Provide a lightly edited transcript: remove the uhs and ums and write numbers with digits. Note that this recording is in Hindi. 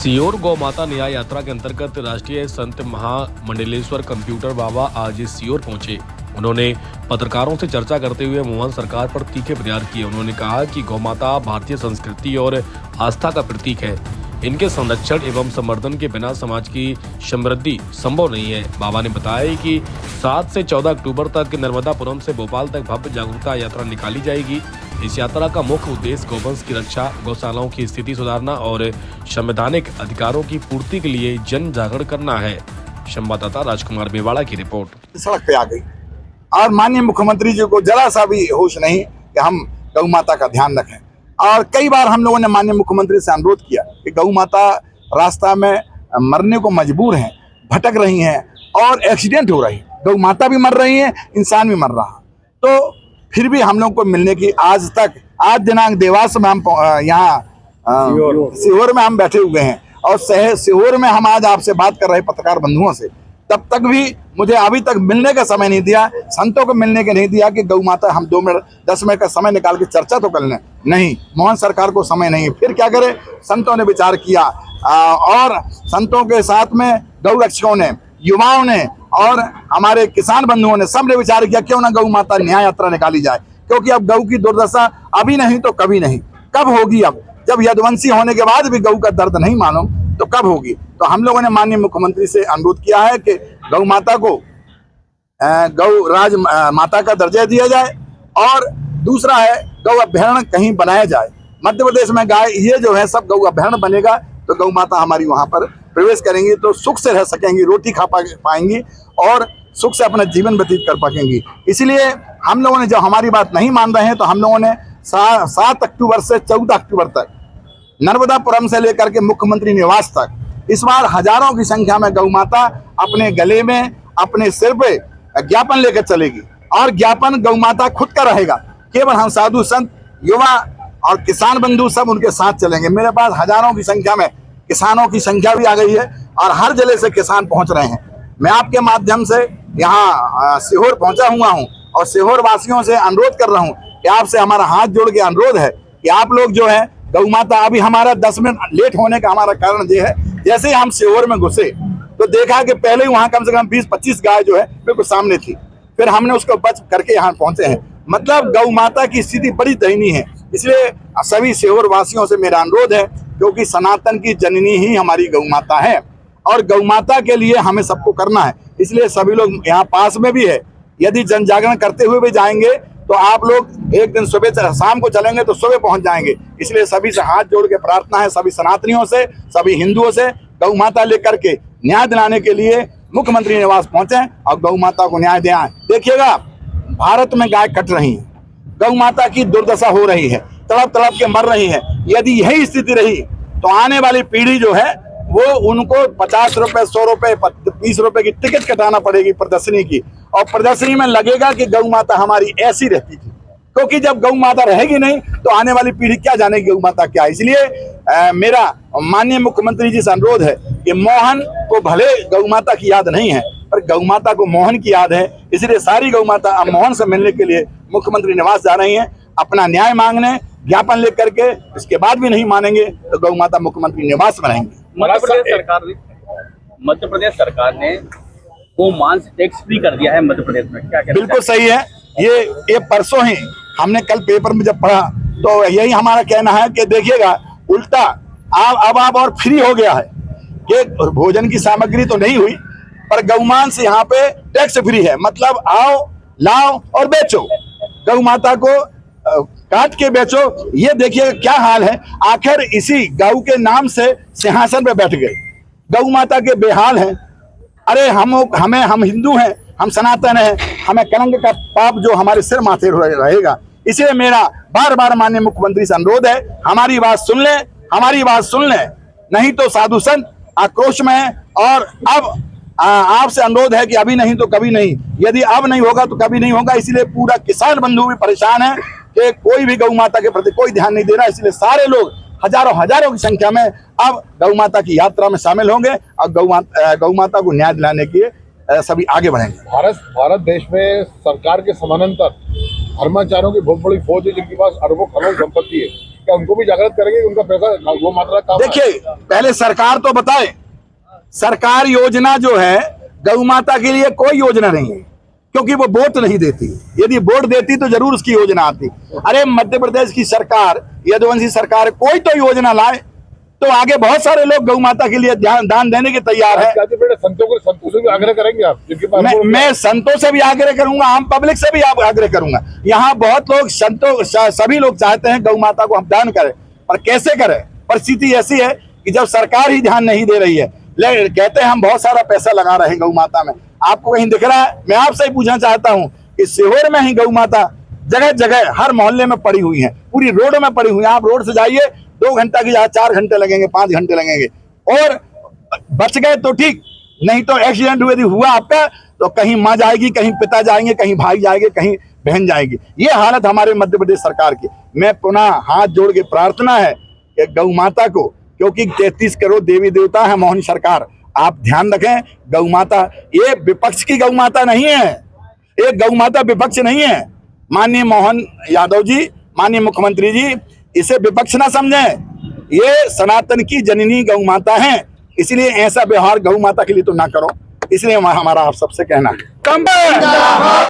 सीहोर गौ माता न्याय यात्रा के अंतर्गत राष्ट्रीय संत महामंडलेश्वर कंप्यूटर बाबा आज सीहोर पहुंचे। उन्होंने पत्रकारों से चर्चा करते हुए मोहन सरकार पर तीखे प्रहार किए। उन्होंने कहा कि गौ माता भारतीय संस्कृति और आस्था का प्रतीक है। इनके संरक्षण एवं संवर्धन के बिना समाज की समृद्धि संभव नहीं है। बाबा ने बताया कि 7 से 14 अक्टूबर तक नर्मदापुरम से भोपाल तक भव्य जागरूकता यात्रा निकाली जाएगी। इस यात्रा का मुख्य उद्देश्य गौवंश की रक्षा, गौशालाओं की स्थिति सुधारना और संवैधानिक अधिकारों की पूर्ति के लिए जन जागरण करना है। संवाददाता राजकुमार मेवाड़ा की रिपोर्ट। सड़क पे आ गई और माननीय मुख्यमंत्री जी को जरा सा भी होश नहीं कि हम गौ माता का ध्यान रखें। और कई बार हम लोगों ने माननीय मुख्यमंत्री से अनुरोध किया कि गौ माता रास्ता में मरने को मजबूर हैं, भटक रही हैं और एक्सीडेंट हो रही, गौ माता भी मर रही है, इंसान भी मर रहा। तो फिर भी हम लोग को मिलने की आज दिनांक देवास में हम यहाँ सीहोर में हम बैठे हुए हैं और सीहोर में हम आज आपसे बात कर रहे पत्रकार बंधुओं से, तब तक भी मुझे अभी तक मिलने का समय नहीं दिया, संतों को मिलने के नहीं दिया कि गौ माता हम 2 मिनट 10 मिनट का समय निकाल के चर्चा तो कर लें। नहीं, मोहन सरकार को समय नहीं है। फिर क्या करे, संतों ने विचार किया और संतों के साथ में गौ रक्षकों ने, युवाओं ने और हमारे किसान बंधुओं ने सबने विचार किया क्यों ना गौ माता न्याय यात्रा निकाली जाए, क्योंकि अब गौ की दुर्दशा अभी नहीं तो कभी नहीं, कब होगी? अब जब यदुवंशी होने के बाद भी गौ का दर्द नहीं मानो तो कब होगी? तो हम लोगों ने माननीय मुख्यमंत्री से अनुरोध किया है कि गौ माता को गौ राज माता का दर्जा दिया जाए और दूसरा है गौ अभ्यारण्य कहीं बनाया जाए। मध्य प्रदेश में गाय ये जो है सब गौ अभ्यारण्य बनेगा तो गौ माता हमारी वहाँ पर प्रवेश करेंगी तो सुख से रह सकेंगी, रोटी खा पाएंगी और सुख से अपना जीवन व्यतीत कर पाएंगी। इसलिए हम लोगों ने, जब हमारी बात नहीं मान रहे हैं तो हम लोगों ने 7 अक्टूबर से 14 अक्टूबर तक नर्मदापुरम से लेकर के मुख्यमंत्री निवास तक इस बार हजारों की संख्या में गौ माता अपने गले में, अपने सिर पे ज्ञापन लेकर चलेगी और ज्ञापन गौ माता खुद का रहेगा। केवल हम साधु संत, युवा और किसान बंधु सब उनके साथ चलेंगे। मेरे पास हजारों की संख्या में किसानों की संख्या भी आ गई है और हर जिले से किसान पहुंच रहे हैं। मैं आपके माध्यम से यहाँ सीहोर पहुंचा हुआ हूँ और सीहोर वासियों से अनुरोध कर रहा हूँ कि आपसे हमारा हाथ जोड़ के अनुरोध है कि आप लोग जो है गौ माता, अभी हमारा 10 मिनट लेट होने का हमारा कारण ये है, जैसे ही हम सीहोर में घुसे तो देखा कि पहले ही वहाँ कम से कम 20-25 गाय जो है बिल्कुल सामने थी, फिर हमने उसको बच करके यहाँ पहुंचे हैं। मतलब गौ माता की स्थिति बड़ी दयनीय है। इसलिए सभी सीहोर वासियों से मेरा अनुरोध है, क्योंकि सनातन की जननी ही हमारी गौ माता है और गौ माता के लिए हमें सबको करना है। इसलिए सभी लोग यहाँ पास में भी है, यदि जन जागरण करते हुए भी जाएंगे तो आप लोग एक दिन सुबह शाम को चलेंगे तो सुबह पहुंच जाएंगे। इसलिए सभी से हाथ जोड़ के प्रार्थना है, सभी सनातनियों से, सभी हिंदुओं से, गौ माता लेकर के न्याय दिलाने के लिए मुख्यमंत्री निवास पहुंचे और गौ माता को न्याय दिलाएं। देखिएगा, भारत में गाय कट रही है, गौ माता की दुर्दशा हो रही है, तड़प तड़प के मर रही है। यदि यही स्थिति रही तो आने वाली पीढ़ी जो है वो उनको 50 रुपए, 100 रुपए, 20 रुपए की टिकट कटाना पड़ेगी प्रदर्शनी की, और प्रदर्शनी में लगेगा कि गौ माता हमारी ऐसी रहती थी। क्योंकि जब गौ माता रहेगी नहीं तो आने वाली पीढ़ी क्या जानेगी गौ माता क्या है। इसलिए मेरा माननीय मुख्यमंत्री जी से अनुरोध है कि मोहन को भले गौ माता की याद नहीं है पर गौ माता को मोहन की याद है। इसलिए सारी गौ माता अब मोहन से मिलने के लिए मुख्यमंत्री निवास जा रही हैं, अपना न्याय मांगने, ज्ञापन लेकर के। इसके बाद भी नहीं मानेंगे तो गौ माता मुख्यमंत्री निवास में रहेंगे। मध्य प्रदेश सरकार ने वो मांस टैक्स फ्री कर दिया है मध्य प्रदेश में, क्या बिल्कुल सही है। ये परसों ही हमने कल पेपर में जब पढ़ा तो यही हमारा कहना है कि देखिएगा, उल्टा अब आप और फ्री हो गया है। ये भोजन की सामग्री तो नहीं हुई पर गौमांस यहाँ पे टैक्स फ्री है। मतलब आओ, लाओ और बेचो, गौ माता को काट के बेचो। ये देखिए क्या हाल है। आखिर इसी गौ के नाम से सिंहासन पे बैठ गए, गौ माता के बेहाल हैं। अरे हम हिंदू हैं, हम सनातन हैं, हमें कलंक का पाप जो हमारे सिर माथे रहेगा। इसलिए मेरा बार बार माननीय मुख्यमंत्री से अनुरोध है, हमारी बात सुन ले, हमारी बात सुन ले, नहीं तो साधु संत आक्रोश में है। और अब आपसे अनुरोध है कि अभी नहीं तो कभी नहीं, यदि अब नहीं होगा तो कभी नहीं होगा। इसलिए पूरा किसान बंधु भी परेशान है कि कोई भी गौ माता के प्रति कोई ध्यान नहीं दे रहा। इसलिए सारे लोग हजारों की संख्या में अब गौ माता की यात्रा में शामिल होंगे और गौ माता को न्याय दिलाने के सभी आगे बढ़ेंगे। भारत देश में सरकार के समानांतर धर्माचार्यों की बहुत बड़ी फौज है जिनके पास अरबों खरबों संपत्ति है। क्या उनको भी जागृत करेंगे? उनका पैसा गौ माता का देखिए, पहले सरकार तो बताए, सरकार योजना जो है गौ माता के लिए कोई योजना नहीं है, क्योंकि वो वोट नहीं देती। यदि वोट देती तो जरूर उसकी योजना आती। अरे मध्य प्रदेश की सरकार, यदुवंशी सरकार कोई तो योजना लाए, तो आगे बहुत सारे लोग गौ माता के लिए दान देने के तैयार है। संतों से भी आग्रह करेंगे आप? मैं संतों से भी आग्रह करूंगा, आम पब्लिक से भी आग्रह करूंगा। यहाँ बहुत लोग सभी लोग चाहते हैं गौ माता को हम दान करें, पर कैसे करें? परिस्थिति ऐसी है कि जब सरकार ही ध्यान नहीं दे रही है, कहते हैं हम बहुत सारा पैसा लगा रहे हैं गौ माता में, आपको कहीं दिख रहा है? मैं आपसे ही पूछना चाहता हूं कि सीहोर में ही गौ माता जगह जगह हर मोहल्ले में पड़ी हुई है, पूरी रोड में पड़ी हुई है। आप रोड से जाइए, 2 घंटा की जगह 4 घंटे लगेंगे, 5 घंटे लगेंगे, और बच गए तो ठीक, नहीं तो एक्सीडेंट यदि हुआ आपका तो कहीं माँ जाएगी, कहीं पिता जाएंगे, कहीं भाई जाएंगे, कहीं बहन जाएगी। ये हालत हमारे मध्य प्रदेश सरकार की। मैं पुनः हाथ जोड़ के प्रार्थना है कि गौ माता को, क्योंकि 33 करोड़ देवी देवता है मोहन सरकार, आप ध्यान रखें। गौ माता ये विपक्ष की गौ माता नहीं है, ये गौ माता विपक्ष नहीं है। माननीय मोहन यादव जी, माननीय मुख्यमंत्री जी, इसे विपक्ष ना समझें, ये सनातन की जननी गौ माता है। इसलिए ऐसा व्यवहार गौ माता के लिए तो ना करो। इसलिए हमारा आप सबसे कहना है,